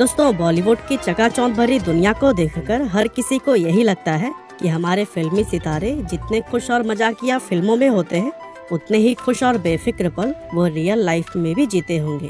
दोस्तों, बॉलीवुड की चकाचौंध भरी दुनिया को देखकर हर किसी को यही लगता है कि हमारे फिल्मी सितारे जितने खुश और मजाकिया फिल्मों में होते हैं, उतने ही खुश और बेफिक्र पल वो रियल लाइफ में भी जीते होंगे।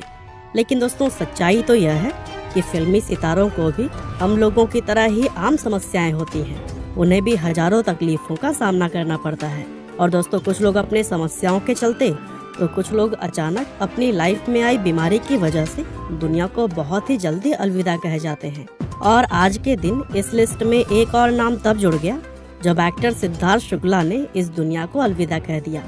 लेकिन दोस्तों, सच्चाई तो यह है कि फिल्मी सितारों को भी हम लोगों की तरह ही आम समस्याएं होती हैं। उन्हें भी हजारों तकलीफों का सामना करना पड़ता है। और दोस्तों, कुछ लोग अपने समस्याओं के चलते तो कुछ लोग अचानक अपनी लाइफ में आई बीमारी की वजह से दुनिया को बहुत ही जल्दी अलविदा कह जाते हैं। और आज के दिन इस लिस्ट में एक और नाम तब जुड़ गया जब एक्टर सिद्धार्थ शुक्ला ने इस दुनिया को अलविदा कह दिया।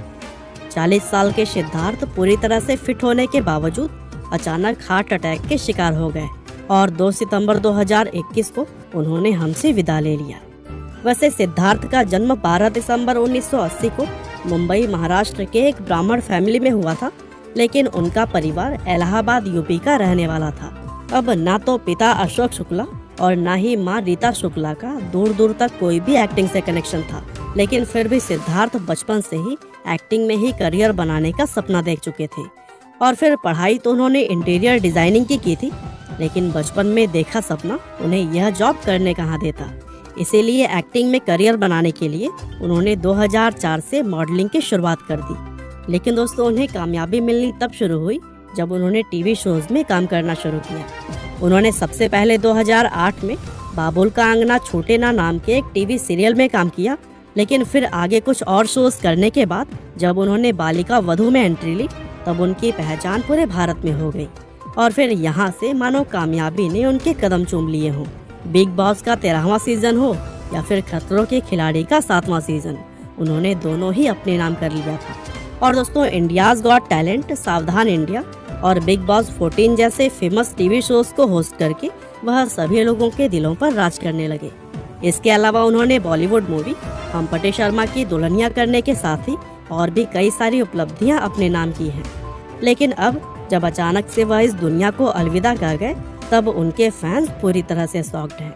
40 साल के सिद्धार्थ पूरी तरह से फिट होने के बावजूद अचानक हार्ट अटैक के शिकार हो गए और 2 सितंबर 2021 को उन्होंने हमसे विदा ले लिया। वैसे सिद्धार्थ का जन्म 12 दिसंबर 1980 को मुंबई महाराष्ट्र के एक ब्राह्मण फैमिली में हुआ था, लेकिन उनका परिवार इलाहाबाद यूपी का रहने वाला था। अब ना तो पिता अशोक शुक्ला और ना ही माँ रीता शुक्ला का दूर दूर तक कोई भी एक्टिंग से कनेक्शन था, लेकिन फिर भी सिद्धार्थ बचपन से ही एक्टिंग में ही करियर बनाने का सपना देख चुके थे। और फिर पढ़ाई तो उन्होंने इंटीरियर डिजाइनिंग की थी, लेकिन बचपन में देखा सपना उन्हें यह जॉब करने कहाँ देता। इसीलिए एक्टिंग में करियर बनाने के लिए उन्होंने 2004 से मॉडलिंग की शुरुआत कर दी। लेकिन दोस्तों, उन्हें कामयाबी मिलनी तब शुरू हुई जब उन्होंने टीवी शोज में काम करना शुरू किया। उन्होंने सबसे पहले 2008 में बाबुल का आंगना छोटे ना नाम के एक टीवी सीरियल में काम किया, लेकिन फिर आगे कुछ और शोज करने के बाद जब उन्होंने बालिका वधू में एंट्री ली, तब उनकी पहचान पूरे भारत में हो गई। और फिर यहाँ से मानो कामयाबी ने उनके कदम चूम लिए हों। बिग बॉस का 13वां सीजन हो या फिर खतरों के खिलाड़ी का 7वां सीजन, उन्होंने दोनों ही अपने नाम कर लिया था। और दोस्तों, इंडियाज गॉट टैलेंट, सावधान इंडिया और बिग बॉस 14 जैसे फेमस टीवी शोज को होस्ट करके वह सभी लोगों के दिलों पर राज करने लगे। इसके अलावा उन्होंने बॉलीवुड मूवी हम पटे शर्मा की दुल्हनिया करने के साथ ही और भी कई सारी उपलब्धियां अपने नाम की हैं। लेकिन अब जब अचानक से वह इस दुनिया को अलविदा कह गए, तब उनके फैंस पूरी तरह से शॉक्ड हैं।